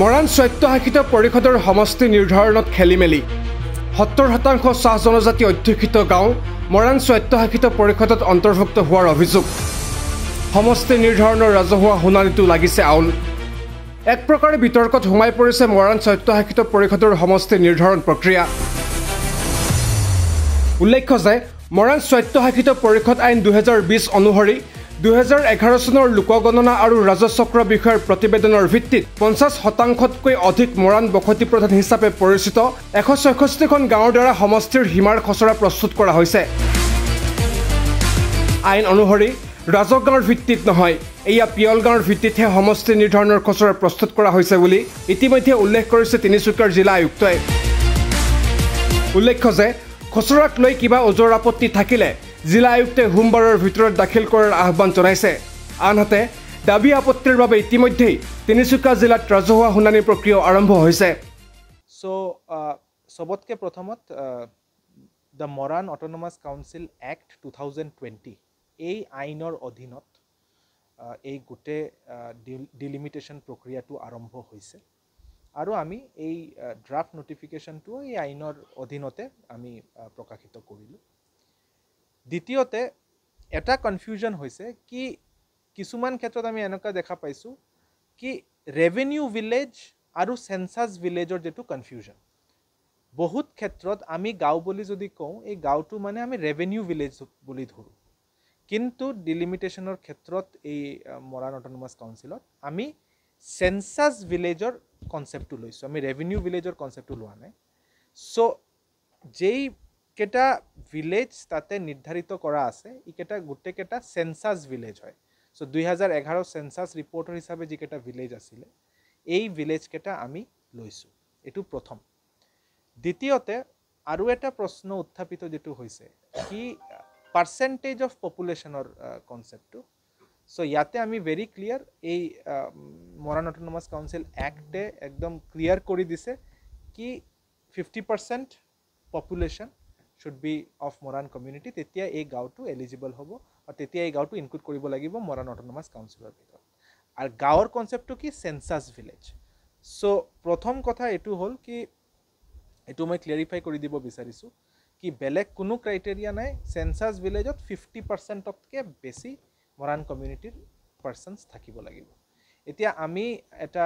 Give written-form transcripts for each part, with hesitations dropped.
মৰাণ স্বায়ত্তশাসিত পৰিষদৰ সমষ্টি নিৰ্ধাৰণত খেলিমেলি ৭০% চাহ জনজাতি অধ্যুষিত গাঁও মৰাণ স্বায়ত্তশাসিত পৰিষদত অন্তৰ্ভুক্ত হোৱাৰ অভিযোগ সমষ্টি নিৰ্ধাৰণৰ ৰাজহুৱা শুনানিটো লাগিছে আউল এক প্ৰকাৰে বিতৰ্কত সোমাই পৰিছে মৰাণ স্বায়ত্তশাসিত পৰিষদৰ সমষ্টি নিৰ্ধাৰণ প্ৰক্ৰিয়া উল্লেখ্য যে মৰাণ স্বায়ত্তশাসিত পৰিষদ আইন ২০২০ অনুসৰি ২০১১ চনৰ লোকগণনা আৰু ৰাজচক্ৰ বিষয়ৰ প্ৰতিবেদনৰ ভিত্তিত ৫০%তকৈ অধিক মৰাণ বসতি প্ৰধান হিচাপে পৰিচিত ১৬৬খন গাঁৱৰ দ্বাৰা সমষ্টিৰ সীমাৰ খচৰা প্ৰস্তুত কৰা হৈছে আইন অনুসৰি ৰাজগাঁৱৰ ভিত্তিত নহয় এয়া পিয়ল গাঁৱৰ ভিত্তিতহে সমষ্টি নিৰ্ধাৰণৰ খচৰা প্ৰস্তুত কৰা হৈছে বুলি ইতিমধ্যে উল্লেখ কৰিছে তিনিচুকীয়াৰ জিলা আয়ুক্তই উল্লেখ্য যে খচৰাক লৈ কিবা ওজৰ আপত্তি থাকিলে জিলা আয়ুক্তে সোমবাৰৰ ভিতৰত দাখিল কৰাৰ আহ্বান জনাইছে আনহাতে দাবী আপত্তিৰ বাবে ইতিমধ্যেই তিনিচুকীয়া জিলাত ৰাজহুৱা শুনানি প্ৰক্ৰিয়া আৰম্ভ হৈছে সো সবতকে প্ৰথমত the Moran autonomous council act 2020 এই আইনৰ অধীনত এই গোটেই ডিলিমিটেশ্যন প্ৰক্ৰিয়াটো আৰম্ভ হৈছে আৰু আমি এই ড্ৰাফ্ট নোটিফিকেশ্যনটো এই আইনৰ অধীনতে আমি প্ৰকাশিত কৰিলোঁ দ্বিতীয়তে এটা কনফিউজন হৈছে কি কিছুমান ক্ষেত্ৰত আমি এনেকুৱা দেখা পাইছোঁ কি ৰেভিনিউ ভিলেজ আৰু সেন্সাস ভিলেজৰ যেটো কনফিউজন বহুত ক্ষেত্ৰত আমি গাঁও বুলি যদি কওঁ এই গাঁওটো মানে আমি ৰেভিনিউ ভিলেজ বুলি ধৰোঁ কিন্তু ডিলিমিটেশ্যনৰ ক্ষেত্ৰত এই মৰাণ অটোনমাছ কাউন্সিলত আমি সেন্সাস ভিলেজৰ কনসেপ্টটো লৈছোঁ আমি ৰেভিনিউ ভিলেজৰ কনসেপ্টটো লোৱা নাই সো যেই কেটা ভিলেজ তাতে নিৰ্ধাৰিত কৰা আছে ইকেটা গোটেইকেটা সেন্সাস ভিলেজ হয় সো ২০১১ সেন্সাস ৰিপৰ্টৰ হিচাপে যিকেটা ভিলেজ আছিলে এই ভিলেজ কেটা আমি লৈছোঁ এটো প্ৰথম দ্বিতীয়তে আৰু এটা প্ৰশ্ন উত্থাপিত যেটো হৈছে কি পাৰ্চেন্টেজ অফ পপুলেশ্যনৰ কনসেপ্টটো সো ইয়াতে আমি ভেৰি ক্লিয়াৰ এই মৰাণ অটোনমাছ কাউন্সিল এক্টে একদম ক্লিয়াৰ কৰি দিছে কি 50% population should be of Moran community তেতিয়া এই গাঁওটো এলিজিবল হ'ব আৰু তেতিয়া এই গাঁওটো ইনক্লুড কৰিব লাগিব মৰাণ অটোনমাছ কাউন্সিলৰ ভিতৰত আৰু গাঁৱৰ কনসেপ্টটো কি সেন্সাস ভিলেজ সো প্ৰথম কথা এটো হ'ল কি এটো মই ক্লিয়াৰিফাই কৰি দিব বিচাৰিছোঁ কি বেলেগ কোনো ক্ৰাইটেৰিয়া নাই সেন্সাস ভিলেজত 50% তকৈ বেছি মৰাণ কমিউনিটিৰ পাৰ্সনছ থাকিব লাগিব এতিয়া আমি এটা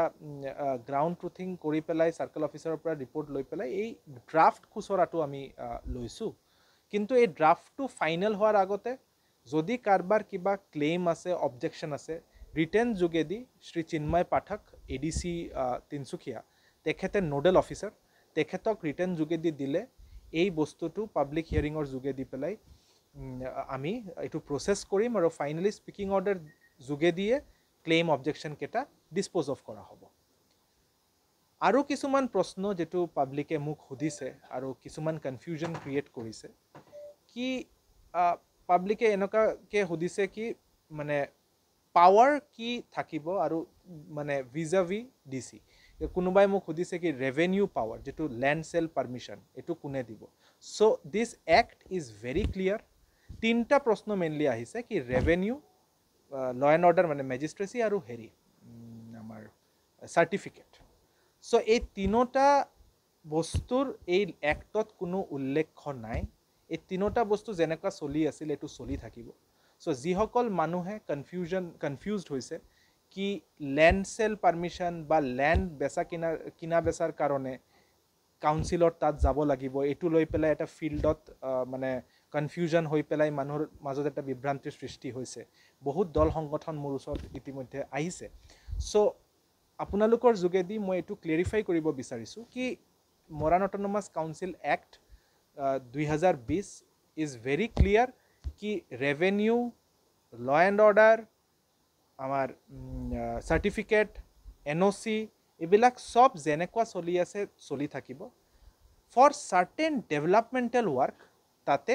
গ্ৰাউণ্ড ট্ৰুথিং কৰি পেলাই সাৰ্কেল অফিচাৰৰ পৰা ৰিপৰ্ট লৈ পেলাই এই ড্ৰাফ্ট খুচৰাটো আমি লৈছোঁ কিন্তু এই ড্ৰাফ্টটো ফাইনেল হোৱাৰ আগতে যদি কাৰবাৰ কিবা ক্লেইম আছে অবজেকশ্যন আছে ৰিটেন যোগেদি শ্ৰী চিন্ময় পাঠক এডিসি তিনচুকীয়া তেখেতে নোডেল অফিচাৰ তেখেতক ৰিটেন যোগেদি দিলে এই বস্তুটো পাব্লিক হিয়াৰিঙৰ যোগেদি পেলাই আমি এইটো প্ৰসেস কৰিম আৰু ফাইনালি স্পিকিং অৰ্ডাৰ যোগেদিয়ে ক্লেইম অবজেকশ্যন কেটা ডিসপোজ অফ কৰা হ'ব আৰু কিছুমান প্ৰশ্ন যেটো পাব্লিকে মোক সুধিছে আৰু কিছুমান কনফিউজন ক্ৰিয়েট কৰিছে কি পাব্লিকে এনেকাকে সুধিছে কি মানে পাৱাৰ কি থাকিব আৰু মানে ভিজাভি ডিসি কোনোবাই মোক সুধিছে কি ৰেভিনিউ পাৱাৰ যেটো ল্যান্ড সেল পাৰমিশন এটো কোনে দিব so this act is very clear তিনটা প্ৰশ্ন মেইনলি আহিছে কি ৰেভিনিউ ল এণ্ড অৰ্ডাৰ মানে মেজিষ্ট্ৰেসি আৰু হেৰি আমাৰ সাৰ্টিফিকেট সো এই তিনটা বস্তুৰ এই এক্টত কোনো উল্লেখ নাই এই তিনটা বস্তু যেনেকা চলি আছিল এটো চলি থাকিব সো যিসকল মানুহে কনফিউজড হৈছে কি ল্যান্ড সেল পারমিশন বা ল্যান্ড বেচা কিনা বেচাৰ কাৰণে কাউন্সিলৰ তাত যাব লাগিব এটো লৈ পেলাই এটা ফিল্ডত মানে কনফিউজন হৈ পেলাই মানুহৰ মাজত এটা বিভ্ৰান্তিৰ সৃষ্টি হৈছে বহুত দল সংগঠন মোৰ ওচৰত ইতিমধ্যে আহিছে সো আপোনালোকৰ যোগেদি মই এটো ক্লিয়াৰিফাই কৰিব বিচাৰিছোঁ কি Moran autonomous council act 2020 is very clear কি ৰেভিনিউ ল এণ্ড অৰ্ডাৰ আমাৰ সাৰ্টিফিকেট এনঅচি এইবিলাক সব যেনেকুৱা চলি আছে চলি থাকিব ফৰ সাৰ্টেন ডেভেলপমেণ্টেল ৱৰ্ক তাতে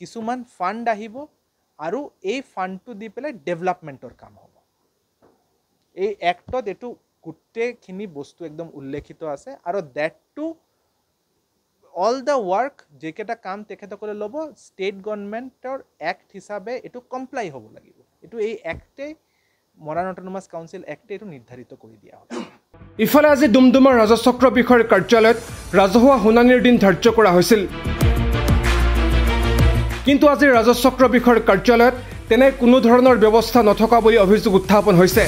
কিছুমান ফান্ড আহিব আৰু এই ফান্ডটো দি পেলাই ডেভেলপমেণ্টৰ কাম হ'ব এই এক্টত এটো গোটেইখিনি বস্তু একদম উল্লেখিত আছে আৰু that to all the work যেকেটা কাম তেখেতসকলে ল'ব ষ্টেট গভৰ্ণমেণ্টৰ এক্ট হিচাপে এটো কমপ্লাই হ'ব লাগিব এটো এই এক্টে মৰাণ অটোনমাছ কাউন্সিল এক্টে এটো নিৰ্ধাৰিত কৰি দিয়া হয় ইফালে আজি ডুমডুমাৰ ৰাজচক্ৰ বিষয়ৰ কাৰ্যালয়ত ৰাজহুৱা শুনানিৰ দিন ধাৰ্য কৰা হৈছিল। কিন্তু আজি ৰাজচক্ৰ বিষয়ৰ কাৰ্যালয়ত তেনে কোনো ধৰণৰ ব্যৱস্থা নথকা বুলি অভিযোগ উত্থাপন হৈছে।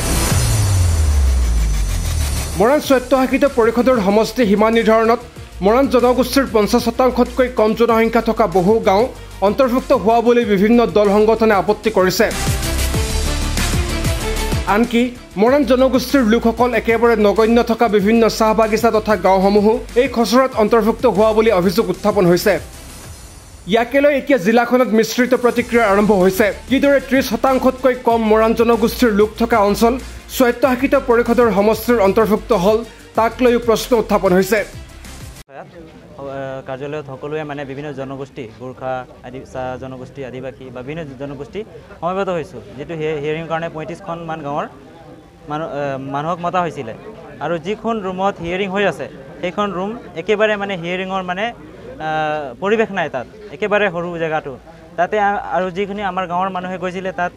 মৰাণ স্বায়ত্তশাসিত পৰিষদৰ সমষ্টি সীমা নিৰ্ধাৰণত মৰাণ জনগোষ্ঠীৰ 50%তকৈ কম জনসংখ্যা থকা বহু গাঁও অন্তৰ্ভুক্ত হোৱা বুলি বিভিন্ন দল সংগঠনে আপত্তি কৰিছে। আনকি মৰাণ জনগোষ্ঠীৰ লোকসকল একেবাৰে নগণ্য থকা বিভিন্ন চাহ বাগিচা তথা গাঁওসমূহো এই খচৰাত অন্তৰ্ভুক্ত হোৱা বুলি অভিযোগ উত্থাপন হৈছে। ইয়াকে লৈ এতিয়া জিলাখনত মিশ্ৰিত প্ৰতিক্ৰিয়া আৰম্ভ হৈছে। কিদৰে 30%তকৈ কম মৰাণ জনগোষ্ঠীৰ লোক থকা অঞ্চল স্বায়ত্তশাসিত পৰিষদৰ সমষ্টিৰ অন্তৰ্ভুক্ত হ'ল তাক লৈও প্ৰশ্ন উত্থাপন হৈছে। কাৰ্যালয়ত সকলোৱে মানে বিভিন্ন জনগোষ্ঠী গোৰ্খা আদি চাহ জনগোষ্ঠী আদিবাসী বা বিভিন্ন জনগোষ্ঠী সমবেত হৈছোঁ, যিটো হিয়াৰিঙৰ কাৰণে 35খনমান গাঁৱৰ মানুহক মতা হৈছিলে। আৰু যিখন ৰুমত হিয়াৰিং হৈ আছে সেইখন ৰুম একেবাৰে মানে হিয়াৰিঙৰ মানে পৰিৱেশ নাই, তাত একেবাৰে সৰু জেগাটো। তাতে আৰু যিখিনি আমাৰ গাঁৱৰ মানুহে গৈছিলে তাত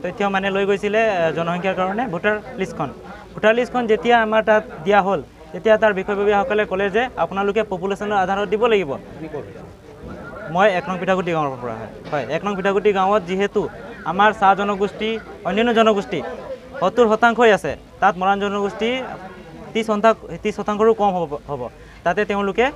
তথ্য মানে লৈ গৈছিলে জনসংখ্যাৰ কাৰণে ভোটাৰ লিষ্টখন যেতিয়া আমাৰ তাত দিয়া হ'ল তেতিয়া তাৰ বিষয়ববীয়াসকলে ক'লে যে আপোনালোকে পপুলেশ্যনৰ আধাৰত দিব লাগিব। মই 1 নং পিঠাগুটি গাঁৱৰ পৰা হয় 1 নং পিঠাগুটি গাঁৱত যিহেতু আমাৰ চাহ জনগোষ্ঠী অন্যান্য জনগোষ্ঠী 70% আছে, তাত মৰাণ জনগোষ্ঠী 30%ৰো কম হ'ব। তাতে তেওঁলোকে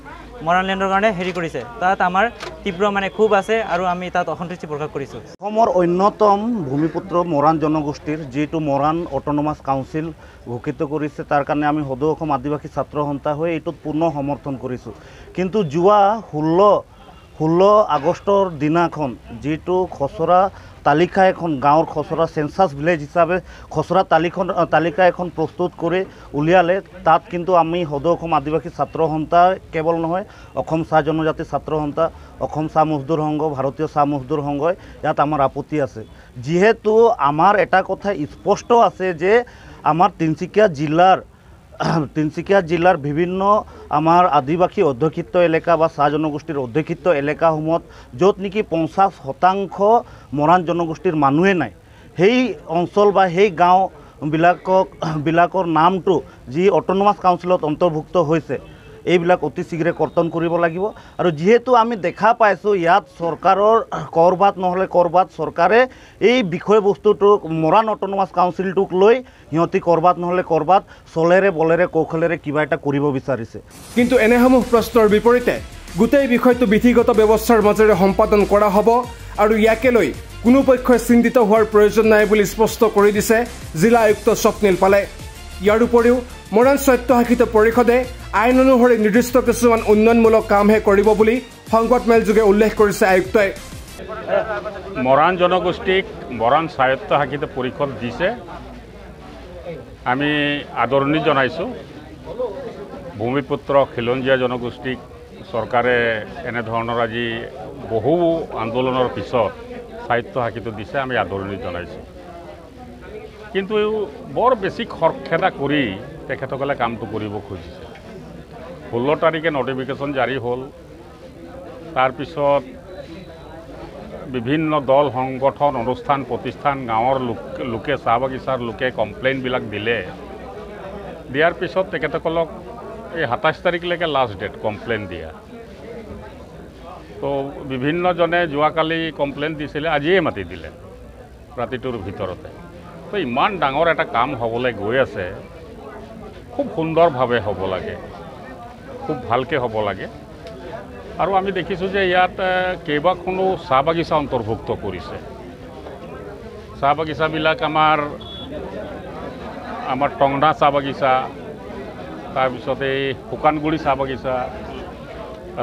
মৰাণ লেণ্ডৰ কাৰণে হেৰি কৰিছে, তাত আমাৰ তীব্ৰ মানে ক্ষোভ আছে আৰু আমি তাত অসন্তুষ্টি প্ৰকাশ কৰিছোঁ। অসমৰ অন্যতম ভূমিপুত্ৰ মৰাণ জনগোষ্ঠীৰ যিটো মৰাণ অট'নমাছ কাউন্সিল ঘোষিত কৰিছে, তাৰ কাৰণে আমি সদৌ অসম আদিবাসী ছাত্ৰ সন্থা হৈ এইটোত পূৰ্ণ সমৰ্থন কৰিছোঁ। কিন্তু যোৱা 16 আগষ্টৰ দিনাখন যিটো খচৰা তালিকা এখন গাঁৱৰ খচৰা চেঞ্চাছ ভিলেজ হিচাপে খচৰা তালিকা এখন প্ৰস্তুত কৰি উলিয়ালে, তাত কিন্তু আমি সদৌ অসম আদিবাসী ছাত্ৰ সন্থা কেৱল নহয়, অসম চাহ জনজাতি ছাত্ৰ সন্থা, অসম চাহ মজদুৰ সংঘ, ভাৰতীয় চাহ মজদুৰ সংঘই ইয়াত আমাৰ আপত্তি আছে। যিহেতু আমাৰ এটা কথা স্পষ্ট আছে যে আমাৰ তিনিচুকীয়া জিলাৰ বিভিন্ন আমাৰ আদিবাসী অধ্যুষিত এলেকা বা চাহ জনগোষ্ঠীৰ অধ্যুষিত এলেকাসমূহত য'ত নেকি 50% মৰাণ জনগোষ্ঠীৰ মানুহে নাই, সেই অঞ্চল বা সেই গাঁওবিলাকৰ নামটো যি অট'নমাছ কাউন্সিলত অন্তৰ্ভুক্ত হৈছে এইবিলাক অতি শীঘ্ৰে কৰ্তন কৰিব লাগিব। আৰু যিহেতু আমি দেখা পাইছোঁ ইয়াত চৰকাৰৰ ক'ৰবাত চৰকাৰে এই বিষয়বস্তুটোক মৰাণ অট'নমাছ কাউন্সিলটোক লৈ সিহঁতি ক'ৰবাত চলেৰে বলেৰে কৌশলেৰে কিবা এটা কৰিব বিচাৰিছে। কিন্তু এনেসমূহ প্ৰশ্নৰ বিপৰীতে গোটেই বিষয়টো বিধিগত ব্যৱস্থাৰ মাজেৰে সম্পাদন কৰা হ'ব আৰু ইয়াকে লৈ কোনো পক্ষই চিন্তিত হোৱাৰ প্ৰয়োজন নাই বুলি স্পষ্ট কৰি দিছে জিলা আয়ুক্ত স্বপ্নীল পালে। ইয়াৰ উপৰিও মৰাণ স্বায়ত্তশাসিত পৰিষদে আইন অনুসৰি নিৰ্দিষ্ট কিছুমান উন্নয়নমূলক কামহে কৰিব বুলি সংবাদমেলযোগে উল্লেখ কৰিছে আয়ুক্তই। মৰাণ জনগোষ্ঠীক মৰাণ স্বায়ত্তশাসিত পৰিষদ দিছে, আমি আদৰণি জনাইছোঁ। ভূমিপুত্ৰ খিলঞ্জীয়া জনগোষ্ঠীক চৰকাৰে এনেধৰণৰ আজি বহু আন্দোলনৰ পিছত স্বায়ত্তশাসিত দিছে, আমি আদৰণি জনাইছোঁ। কিন্তু বৰ বেছি খৰখেদা কৰি তেখেতসকলে কামটো কৰিব খুজিছে। 16 তাৰিখে নটিফিকেশ্যন জাৰি হ'ল, তাৰপিছত বিভিন্ন দল সংগঠন অনুষ্ঠান প্ৰতিষ্ঠান গাঁৱৰ লোকে চাহ বাগিচাৰ লোকে কমপ্লেইনবিলাক দিয়াৰ পিছত তেখেতসকলক এই 27 তাৰিখলৈকে লাষ্ট ডেট কমপ্লেইন দিয়া। তো বিভিন্নজনে যোৱাকালি কমপ্লেইন দিছিলে, আজিয়ে মাতি দিলে ৰাতিটোৰ ভিতৰতে। তো ইমান ডাঙৰ এটা কাম হ'বলৈ গৈ আছে, খুব সুন্দৰভাৱে হ'ব লাগে, খুব ভালকৈ হ'ব লাগে। আৰু আমি দেখিছোঁ যে ইয়াত কেইবাখনো চাহ বাগিচা অন্তৰ্ভুক্ত কৰিছে। চাহ বাগিচাবিলাক আমাৰ টংডা চাহ বাগিচা, তাৰপিছত এই শুকানগুৰি চাহ বাগিচা,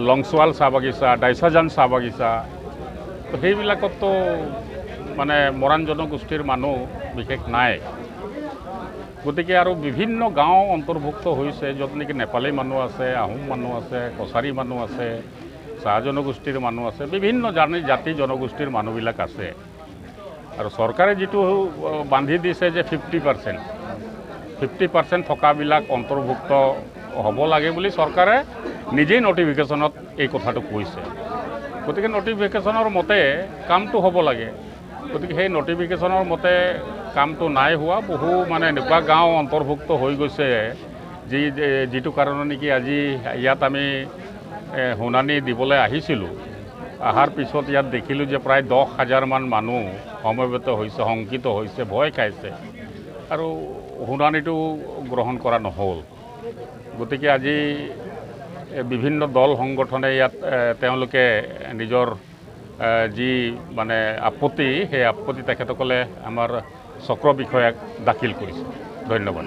লংচোৱাল চাহ বাগিচা, ডাইচাজান চাহ বাগিচা, তো সেইবিলাকতো মানে মৰাণ জনগোষ্ঠীৰ মানুহ বিশেষ নাই। গতিকে আৰু বিভিন্ন গাঁও অন্তৰ্ভুক্ত হৈছে য'ত নেকি নেপালী মানুহ আছে, আহোম মানুহ আছে, কছাৰী মানুহ আছে, চাহ জনগোষ্ঠীৰ মানুহ আছে, বিভিন্ন জাতি জনগোষ্ঠীৰ মানুহবিলাক আছে। আৰু চৰকাৰে যিটো বান্ধি দিছে যে 50% থকাবিলাক অন্তৰ্ভুক্ত হ'ব লাগে বুলি চৰকাৰে নিজেই নটিফিকেশ্যনত এই কথাটো কৈছে। গতিকে নটিফিকেশ্যনৰ মতে কামটো হ'ব লাগে। গতিকে সেই নটিফিকেশ্যনৰ মতে কামটো নাই হোৱা বহু মানে এনেকুৱা গাঁও অন্তৰ্ভুক্ত হৈ গৈছে যিটো কাৰণে নেকি আজি ইয়াত আমি শুনানি দিবলৈ আহিছিলোঁ অহাৰ পিছত ইয়াত দেখিলোঁ যে প্ৰায় 10,000 মান মানুহ সমবেত হৈছে শংকিত হৈছে ভয় খাইছে আৰু শুনানিটো গ্ৰহণ কৰা নহ'ল গতিকে আজি বিভিন্ন দল সংগঠনে ইয়াত তেওঁলোকে নিজৰ যি মানে আপত্তি সেই আপত্তি তেখেতসকলে আমাৰ চক্ৰ বিষয়াক দাখিল কৰিছে ধন্যবাদ